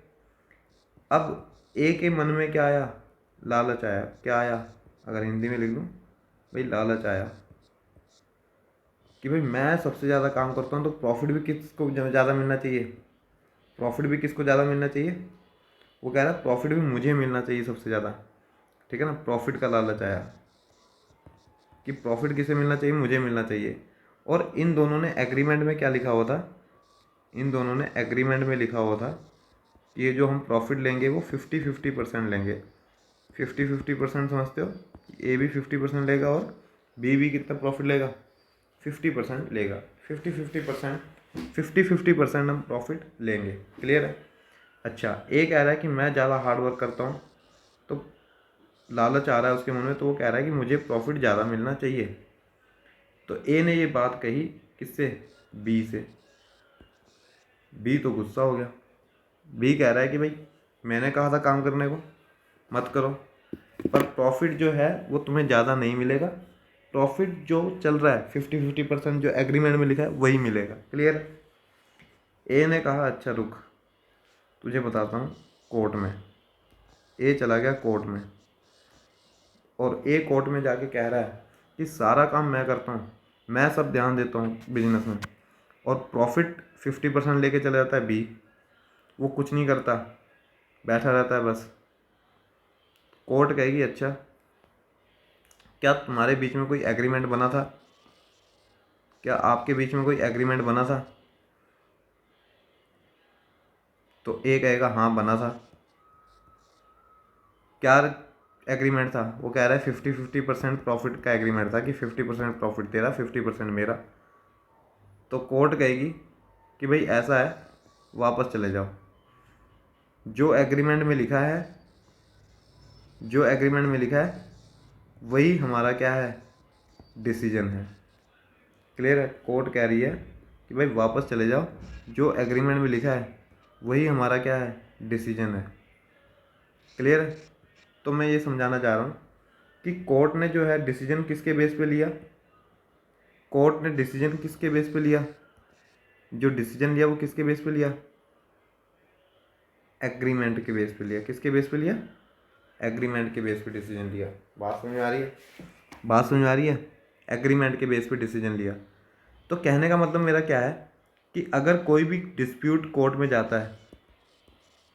अब ए के मन में क्या आया? लालच आया। क्या आया? अगर हिंदी में लिख दूँ, भाई लालच आया कि भाई मैं सबसे ज़्यादा काम करता हूँ तो प्रॉफिट भी किसको ज़्यादा मिलना चाहिए? प्रॉफिट भी किसको ज़्यादा मिलना चाहिए? वो कह रहा है प्रॉफिट भी मुझे मिलना चाहिए सबसे ज़्यादा, ठीक है ना? प्रॉफिट का लालच आया कि प्रॉफिट किसे मिलना चाहिए? मुझे मिलना चाहिए। और इन दोनों ने एग्रीमेंट में क्या लिखा हुआ था? इन दोनों ने एग्रीमेंट में लिखा हुआ था कि ये जो हम प्रॉफिट लेंगे वो 50-50% लेंगे। 50-50% समझते हो? ए भी 50% लेगा और बी भी कितना प्रॉफिट लेगा? 50% लेगा। 50-50% हम प्रॉफिट लेंगे। क्लियर है? अच्छा, ए कह रहा है कि मैं ज़्यादा हार्ड वर्क करता हूँ, तो लालच आ रहा है उसके मन में, तो वो कह रहा है कि मुझे प्रॉफिट ज़्यादा मिलना चाहिए। तो ए ने ये बात कही किससे, बी से। बी तो गुस्सा हो गया, बी कह रहा है कि भाई मैंने कहा था काम करने को, मत करो, पर प्रॉफिट जो है वो तुम्हें ज़्यादा नहीं मिलेगा, प्रॉफिट जो चल रहा है 50-50% जो एग्रीमेंट में लिखा है वही मिलेगा। क्लियर। ए ने कहा अच्छा रुक तुझे बताता हूँ कोर्ट में। ए चला गया कोर्ट में, और ए कोर्ट में जाके कह रहा है कि सारा काम मैं करता हूँ, मैं सब ध्यान देता हूँ बिजनेस में, और प्रॉफिट 50% लेके चला जाता है बी, वो कुछ नहीं करता, बैठा रहता है बस। कोर्ट कहेगी अच्छा क्या तुम्हारे बीच में कोई एग्रीमेंट बना था, क्या आपके बीच में कोई एग्रीमेंट बना था? तो ए कहेगा हाँ बना था। क्या एग्रीमेंट था? वो कह रहा है 50-50% प्रॉफिट का एग्रीमेंट था कि 50% प्रॉफिट तेरा 50% मेरा। तो कोर्ट कहेगी कि भाई ऐसा है, वापस चले जाओ, जो एग्रीमेंट में लिखा है, जो एग्रीमेंट में लिखा है वही हमारा क्या है, डिसीजन है। क्लियर है। कोर्ट कह रही है कि भाई वापस चले जाओ, जो एग्रीमेंट में लिखा है वही हमारा क्या है, डिसीजन है। क्लियर है। तो मैं ये समझाना चाह रहा हूँ कि कोर्ट ने जो है डिसीजन किसके बेस पे लिया, कोर्ट ने डिसीजन किसके बेस पे लिया, जो डिसीजन लिया वो किसके बेस पे लिया, एग्रीमेंट के बेस पे लिया। किसके बेस पे लिया, एग्रीमेंट के बेस पे डिसीजन लिया। बात समझ में आ रही है, बात समझ में आ रही है। एग्रीमेंट के बेस पे डिसीजन लिया। तो कहने का मतलब मेरा क्या है कि अगर कोई भी डिस्प्यूट कोर्ट में जाता है,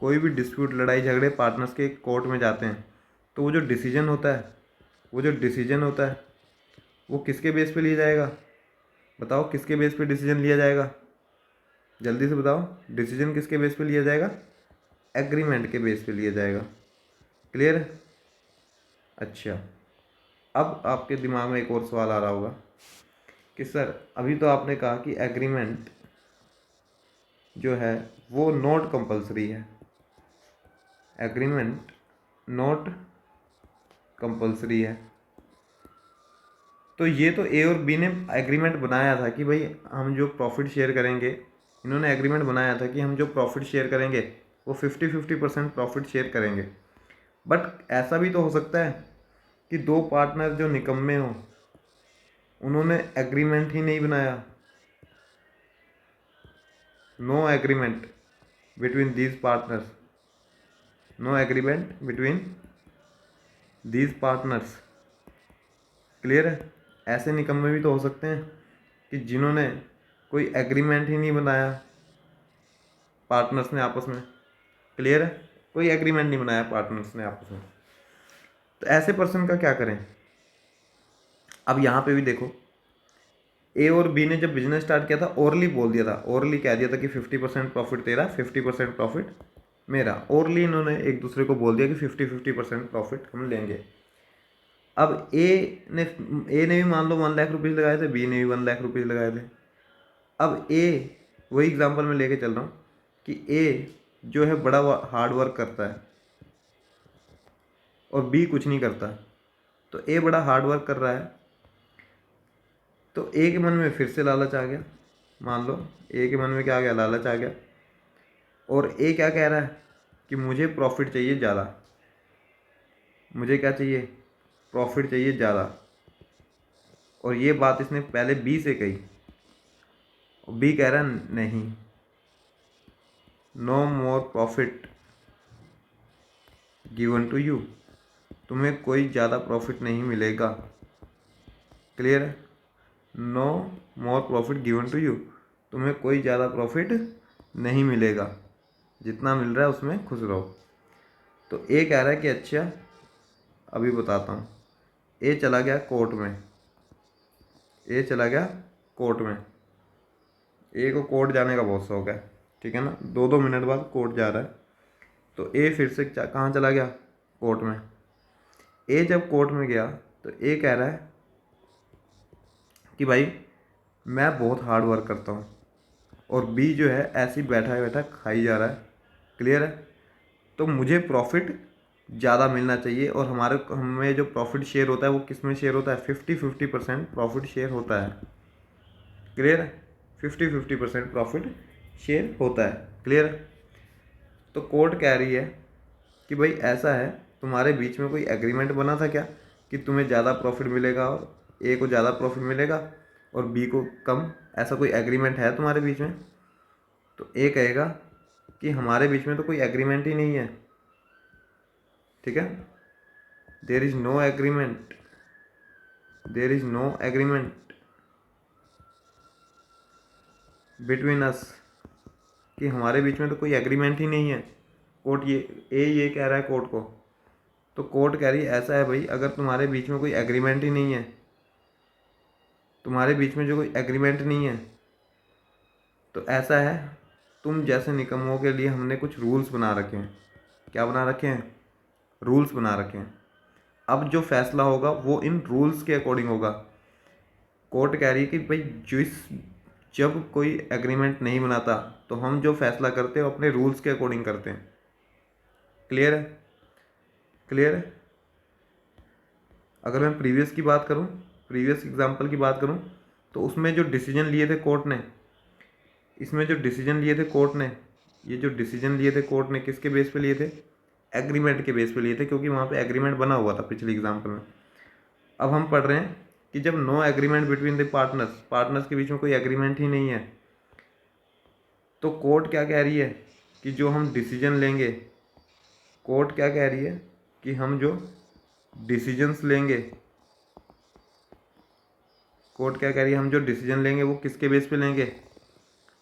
कोई भी डिस्प्यूट लड़ाई झगड़े पार्टनर्स के कोर्ट में जाते हैं, तो वो जो डिसीजन होता है, वो जो डिसीजन होता है वो किसके बेस पे लिया जाएगा, बताओ किसके बेस पे डिसीजन लिया जाएगा, जल्दी से बताओ। डिसीजन किसके बेस पे लिया जाएगा, एग्रीमेंट के बेस पे लिया जाएगा। क्लियर है। अच्छा, अब आपके दिमाग में एक और सवाल आ रहा होगा कि सर अभी तो आपने कहा कि एग्रीमेंट जो है वो नॉट कंपलसरी है, एग्रीमेंट नॉट कंपलसरी है। तो ये तो ए और बी ने एग्रीमेंट बनाया था कि भाई हम जो प्रॉफिट शेयर करेंगे, इन्होंने एग्रीमेंट बनाया था कि हम जो प्रॉफिट शेयर करेंगे वो 50-50% प्रॉफिट शेयर करेंगे। बट ऐसा भी तो हो सकता है कि दो पार्टनर जो निकम्मे हों, उन्होंने एग्रीमेंट ही नहीं बनाया, no agreement between these partners, no agreement between these partners. Clear है। ऐसे निकम्मे भी तो हो सकते हैं कि जिन्होंने कोई एग्रीमेंट ही नहीं बनाया पार्टनर्स ने आपस में। क्लियर है। कोई एग्रीमेंट नहीं बनाया पार्टनर्स ने आपस में, तो ऐसे पर्सन का क्या करें। अब यहाँ पे भी देखो, ए और बी ने जब बिजनेस स्टार्ट किया था ओरली बोल दिया था, ओरली कह दिया था कि 50% प्रॉफिट तेरा 50% प्रॉफिट मेरा। ओरली इन्होंने एक दूसरे को बोल दिया कि 50-50% प्रॉफिट हम लेंगे। अब ए ने भी मान लो 1 लाख रुपीज़ लगाए थे, बी ने भी 1 लाख रुपीज़ लगाए थे। अब ए, वही एग्जांपल मैं लेके चल रहा हूँ कि ए जो है बड़ा हार्ड वर्क करता है और बी कुछ नहीं करता। तो ए बड़ा हार्ड वर्क कर रहा है, तो ए के मन में फिर से लालच आ गया। मान लो ए के मन में क्या आ गया, लालच आ गया, और ए क्या कह रहा है कि मुझे प्रॉफिट चाहिए ज़्यादा, मुझे क्या चाहिए, प्रॉफिट चाहिए ज़्यादा। और ये बात इसने पहले बी से कही, और बी कह रहा है नहीं, no more profit given to you, तुम्हें कोई ज़्यादा प्रॉफिट नहीं मिलेगा। क्लियर है। No more profit given to you, तुम्हें कोई ज़्यादा प्रॉफिट नहीं मिलेगा, जितना मिल रहा है उसमें खुश रहो। तो ए कह रहा है कि अच्छा अभी बताता हूँ। ए चला गया कोर्ट में, ए चला गया कोर्ट में। ए को कोर्ट जाने का बहुत शौक है, ठीक है ना, 2-2 मिनट बाद कोर्ट जा रहा है। तो ए फिर से कहाँ चला गया, कोर्ट में। ए जब कोर्ट में गया तो ए कह रहा है कि भाई मैं बहुत हार्ड वर्क करता हूँ, और बी जो है ऐसे ही बैठा बैठा खाई जा रहा है। क्लियर है। तो मुझे प्रॉफिट ज़्यादा मिलना चाहिए, और हमें जो प्रॉफिट शेयर होता है वो किस में शेयर होता है, 50-50% प्रॉफिट शेयर होता है। क्लियर है? 50-50% प्रॉफिट शेयर होता है। क्लियर है? तो कोर्ट कह रही है कि भाई ऐसा है, तुम्हारे बीच में कोई एग्रीमेंट बना था क्या कि तुम्हें ज़्यादा प्रॉफिट मिलेगा और ए को ज़्यादा प्रॉफिट मिलेगा और बी को कम? ऐसा कोई एग्रीमेंट है तुम्हारे बीच में? तो ए कहेगा कि हमारे बीच में तो कोई एग्रीमेंट ही नहीं है। ठीक है, there is no agreement, there is no agreement between us, कि हमारे बीच में तो कोई एग्रीमेंट ही नहीं है। कोर्ट ये कह रहा है कोर्ट को। तो कोर्ट कह रही है ऐसा है भाई, अगर तुम्हारे बीच में कोई एग्रीमेंट ही नहीं है, तुम्हारे बीच में जो कोई एग्रीमेंट नहीं है, तो ऐसा है, तुम जैसे निकम्मों के लिए हमने कुछ रूल्स बना रखे हैं। क्या बना रखे हैं? रूल्स बना रखे हैं। अब जो फैसला होगा वो इन रूल्स के अकॉर्डिंग होगा। कोर्ट कह रही है कि भाई जब कोई एग्रीमेंट नहीं बनाता तो हम जो फैसला करते हैं वो अपने रूल्स के अकॉर्डिंग करते हैं। क्लियर है? क्लियर है? अगर मैं प्रीवियस की बात करूं, प्रीवियस एग्जांपल की बात करूं, तो उसमें जो डिसीजन लिए थे कोर्ट ने, इसमें जो डिसीजन लिए थे कोर्ट ने, ये जो डिसीजन लिए थे कोर्ट ने किसके बेस पे लिए थे? एग्रीमेंट के बेस पे लिए थे, क्योंकि वहाँ पे एग्रीमेंट बना हुआ था पिछले एग्जाम्पल में। अब हम पढ़ रहे हैं कि जब no agreement between the partners, partners के बीच में कोई एग्रीमेंट ही नहीं है, तो कोर्ट क्या कह रही है कि जो हम डिसीजन लेंगे, कोर्ट क्या कह रही है कि हम जो डिसीजंस लेंगे, कोर्ट क्या कह रही है, हम जो डिसीजन लेंगे वो किसके बेस पे लेंगे?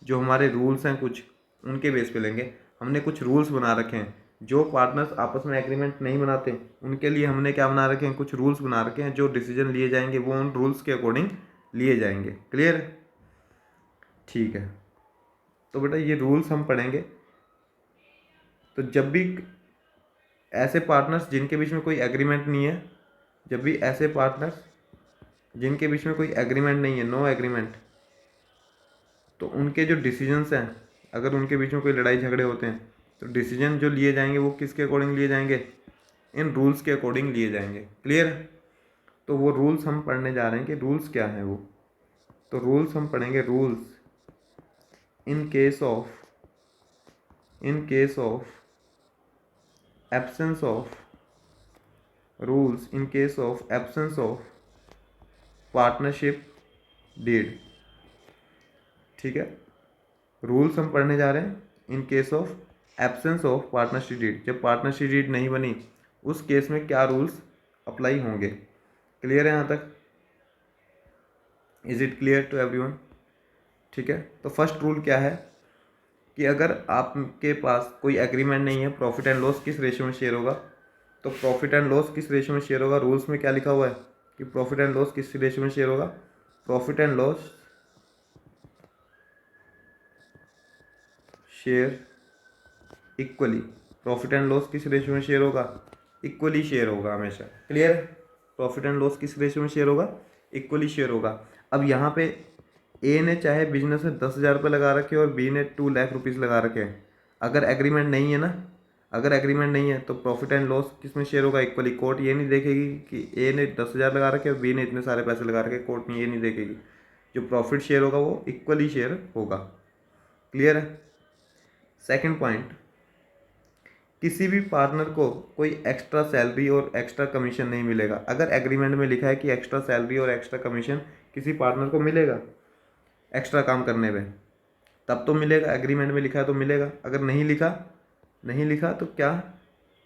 जो हमारे रूल्स हैं कुछ, उनके बेस पे लेंगे। हमने कुछ रूल्स बना रखे हैं। जो पार्टनर्स आपस में एग्रीमेंट नहीं बनाते उनके लिए हमने क्या बना रखे हैं? कुछ रूल्स बना रखे हैं। जो डिसीजन लिए जाएंगे वो उन रूल्स के अकॉर्डिंग लिए जाएंगे। क्लियर है? ठीक है, तो बेटा ये रूल्स हम पढ़ेंगे। तो जब भी ऐसे पार्टनर्स जिनके बीच में कोई एग्रीमेंट नहीं है, जब भी ऐसे पार्टनर्स जिनके बीच में कोई एग्रीमेंट नहीं है, नो एग्रीमेंट, तो उनके जो डिसीजंस हैं, अगर उनके बीच में कोई लड़ाई झगड़े होते हैं तो डिसीजन जो लिए जाएंगे वो किसके अकॉर्डिंग लिए जाएंगे? इन रूल्स के अकॉर्डिंग लिए जाएंगे। क्लियर है? तो वो रूल्स हम पढ़ने जा रहे हैं कि रूल्स क्या हैं वो। तो रूल्स हम पढ़ेंगे, rules in case of absence of, rules in case of absence of partnership deed. ठीक है, रूल्स हम पढ़ने जा रहे हैं in case of absence of partnership deed. जब पार्टनरशिप डीड नहीं बनी उस केस में क्या रूल्स अप्लाई होंगे। क्लियर है यहाँ तक? Is it clear to everyone? ठीक है, तो फर्स्ट रूल क्या है कि अगर आपके पास कोई एग्रीमेंट नहीं है, प्रॉफिट एंड लॉस किस रेशियो में शेयर होगा? तो प्रॉफिट एंड लॉस किस रेशियो में शेयर होगा? रूल्स में क्या लिखा हुआ है कि प्रॉफिट एंड लॉस किस रेशियो में शेयर होगा? Profit and loss share equally, profit and loss किस रेशियो में शेयर होगा? इक्वली शेयर होगा हमेशा। क्लियर है? प्रॉफिट एंड लॉस किस रेशियो में शेयर होगा? इक्वली शेयर होगा। अब यहाँ पे ए ने चाहे बिजनेस में 10,000 रुपये लगा रखे और बी ने 2 लाख रुपीज़ लगा रखे हैं, अगर एग्रीमेंट नहीं है ना, अगर एग्रीमेंट नहीं है तो प्रॉफिट एंड लॉस किस में शेयर होगा? इक्वली। कोर्ट ये नहीं देखेगी कि ए ने 10,000 लगा रखे और बी ने इतने सारे पैसे लगा रखे, कोर्ट ये नहीं देखेगी। जो प्रॉफिट शेयर होगा वो इक्वली शेयर होगा। क्लियर है? सेकंड पॉइंट, किसी भी पार्टनर को कोई एक्स्ट्रा सैलरी और एक्स्ट्रा कमीशन नहीं मिलेगा। अगर एग्रीमेंट में लिखा है कि एक्स्ट्रा सैलरी और एक्स्ट्रा कमीशन किसी पार्टनर को मिलेगा एक्स्ट्रा काम करने पे, तब तो मिलेगा, एग्रीमेंट में लिखा है तो मिलेगा। अगर नहीं लिखा तो क्या?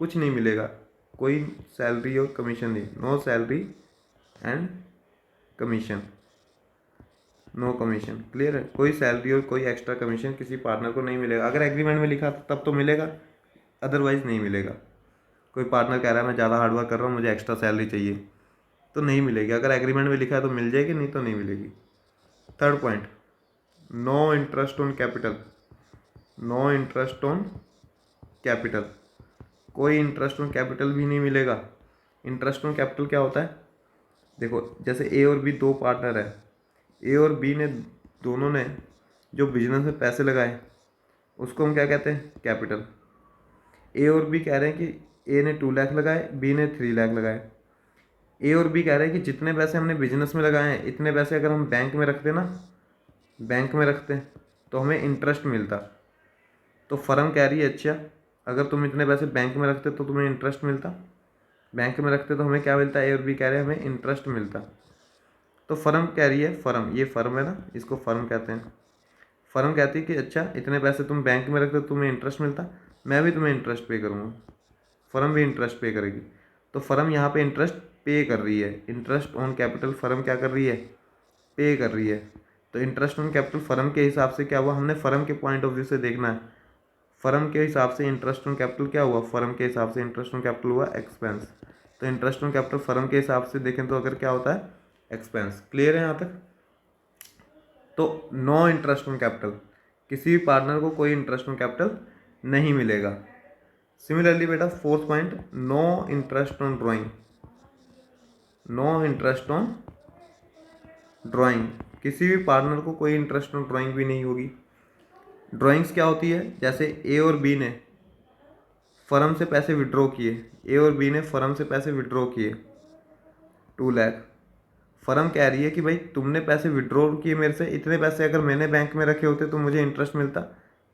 कुछ नहीं मिलेगा, कोई सैलरी और कमीशन नहीं, no salary and commission, no commission. Clear है? कोई सैलरी और कोई एक्स्ट्रा कमीशन किसी पार्टनर को नहीं मिलेगा। अगर एग्रीमेंट में लिखा तब तो मिलेगा, अदरवाइज नहीं मिलेगा। कोई पार्टनर कह रहा है मैं ज़्यादा हार्डवर्क कर रहा हूँ, मुझे एक्स्ट्रा सैलरी चाहिए, तो नहीं मिलेगी। अगर एग्रीमेंट में लिखा है तो मिल जाएगी, नहीं तो नहीं मिलेगी। Third point, no interest on capital, no interest on capital, कोई इंटरेस्ट ऑन कैपिटल भी नहीं मिलेगा। इंटरेस्ट ऑन कैपिटल क्या होता है? देखो, जैसे ए और बी दो पार्टनर है, ए और बी ने दोनों ने जो बिजनेस में पैसे लगाए उसको हम क्या कहते हैं? कैपिटल। ए और बी कह रहे हैं कि ए ने 2 लाख लगाए, बी ने 3 लाख लगाए। ए और बी कह रहे हैं कि जितने पैसे हमने बिजनेस में लगाए हैं इतने पैसे अगर हम बैंक में रखते ना, बैंक में रखते तो हमें इंटरेस्ट मिलता। तो फर्म कह रही है अच्छा अगर तुम इतने पैसे बैंक में रखते तो तुम्हें इंटरेस्ट मिलता, बैंक में रखते तो हमें क्या मिलता, ए और बी कह रहे हैं हमें इंटरेस्ट मिलता। तो फर्म कह रही है, फर्म, ये फर्म है ना, इसको फर्म कहते हैं। फर्म कहती है कि अच्छा इतने पैसे तुम बैंक में रखते तो तुम्हें इंटरेस्ट मिलता, मैं भी तुम्हें इंटरेस्ट पे करूँगा, फर्म भी इंटरेस्ट पे करेगी। तो फर्म यहाँ पे इंटरेस्ट पे कर रही है, इंटरेस्ट ऑन कैपिटल फर्म क्या कर रही है, पे कर रही है। तो इंटरेस्ट ऑन कैपिटल फर्म के हिसाब से क्या हुआ, हमने फर्म के पॉइंट ऑफ व्यू से देखना है। फर्म के हिसाब से इंटरेस्ट ऑन कैपिटल क्या हुआ, फर्म के हिसाब से इंटरेस्ट ऑन कैपिटल हुआ एक्सपेंस। तो इंटरेस्ट ऑन कैपिटल फर्म के हिसाब से देखें तो अगर क्या होता है, एक्सपेंस। क्लियर है यहाँ तक? तो नो इंटरेस्ट ऑन कैपिटल, किसी भी पार्टनर को कोई इंटरेस्ट ऑन कैपिटल नहीं मिलेगा। सिमिलरली बेटा fourth point, no interest on drawing, no interest on drawing, किसी भी पार्टनर को कोई इंटरेस्ट ऑन ड्राइंग भी नहीं होगी। ड्राइंग्स क्या होती है, जैसे ए और बी ने फर्म से पैसे विड्रॉ किए, ए और बी ने फर्म से पैसे विड्रॉ किए 2 लाख। फर्म कह रही है कि भाई तुमने पैसे विड्रॉ किए मेरे से, इतने पैसे अगर मैंने बैंक में रखे होते तो मुझे इंटरेस्ट मिलता।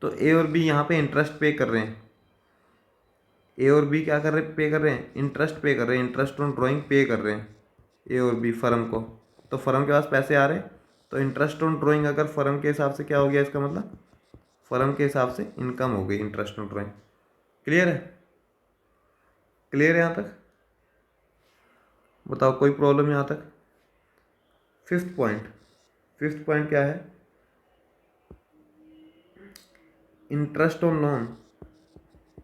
तो ए और बी यहाँ पे इंटरेस्ट पे कर रहे हैं, ए और बी क्या कर रहे हैं, पे कर रहे हैं, इंटरेस्ट पे कर रहे हैं, इंटरेस्ट ऑन ड्राइंग पे कर रहे हैं ए और बी फर्म को। तो फर्म के पास पैसे आ रहे हैं, तो इंटरेस्ट ऑन ड्राइंग अगर फर्म के हिसाब से क्या हो गया, इसका मतलब फर्म के हिसाब से इनकम हो गई इंटरेस्ट ऑन ड्राइंग। क्लियर है? क्लियर है यहाँ तक? बताओ कोई प्रॉब्लम यहाँ तक? फिफ्थ पॉइंट क्या है, interest on loan.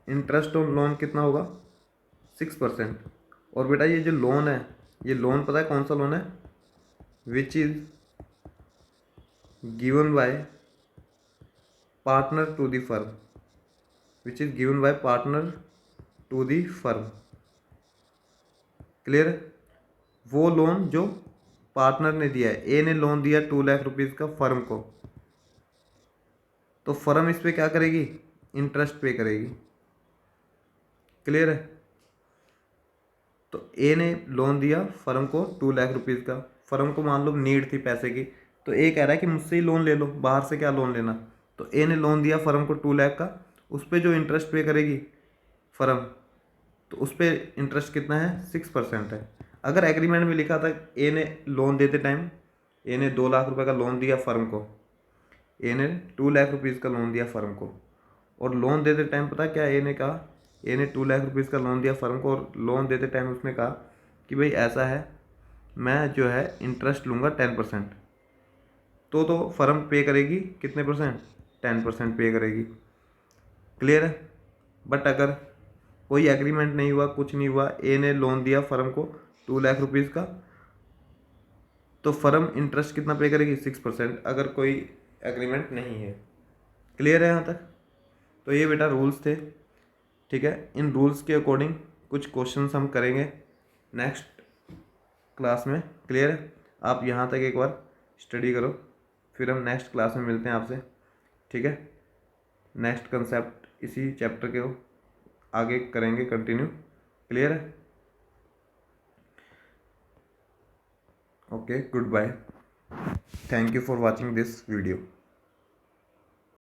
Interest on loan कितना होगा, 6%। और बेटा ये जो लोन है, ये लोन पता है कौन सा लोन है, which is given by partner to the firm, which is given by partner to the firm. Clear है? वो लोन जो पार्टनर ने दिया है, ए ने लोन दिया 2 लाख रुपीज़ का फर्म को, तो फर्म इस पे क्या करेगी, इंटरेस्ट पे करेगी। क्लियर है? तो ए ने लोन दिया फर्म को 2 लाख रुपीज़ का, फर्म को मान लो नीड थी पैसे की, तो ए कह रहा है कि मुझसे ही लोन ले लो, बाहर से क्या लोन लेना। तो ए ने लोन दिया फर्म को 2 लाख का, उस पर जो इंटरेस्ट पे करेगी फर्म, तो उस पर इंटरेस्ट कितना है, 6% है। अगर एग्रीमेंट में लिखा था ए ने लोन देते टाइम, ए ने 2 लाख रुपए का लोन दिया फर्म को, ए ने 2 लाख रुपीज़ का लोन दिया फर्म को, और लोन देते टाइम पता क्या ए ने कहा, ए ने 2 लाख रुपीज़ का लोन दिया फर्म को, और लोन देते टाइम उसने कहा कि भाई ऐसा है मैं जो है इंटरेस्ट लूँगा 10%। तो फर्म पे करेगी कितने परसेंट, 10% पे करेगी। क्लियर है? बट अगर कोई एग्रीमेंट नहीं हुआ, कुछ नहीं हुआ, ए ने लोन दिया फर्म को 2 लाख रुपीज़ का, तो फर्म इंटरेस्ट कितना पे करेगी, 6%, अगर कोई एग्रीमेंट नहीं है। क्लियर है यहाँ तक? तो ये बेटा रूल्स थे, ठीक है। इन रूल्स के अकॉर्डिंग कुछ क्वेश्चंस हम करेंगे नेक्स्ट क्लास में। क्लियर है? आप यहाँ तक एक बार स्टडी करो, फिर हम नेक्स्ट क्लास में मिलते हैं आपसे, ठीक है। नेक्स्ट कंसेप्ट इसी चैप्टर के आगे करेंगे कंटिन्यू। क्लियर है? Okay, good bye, thank you for watching this video.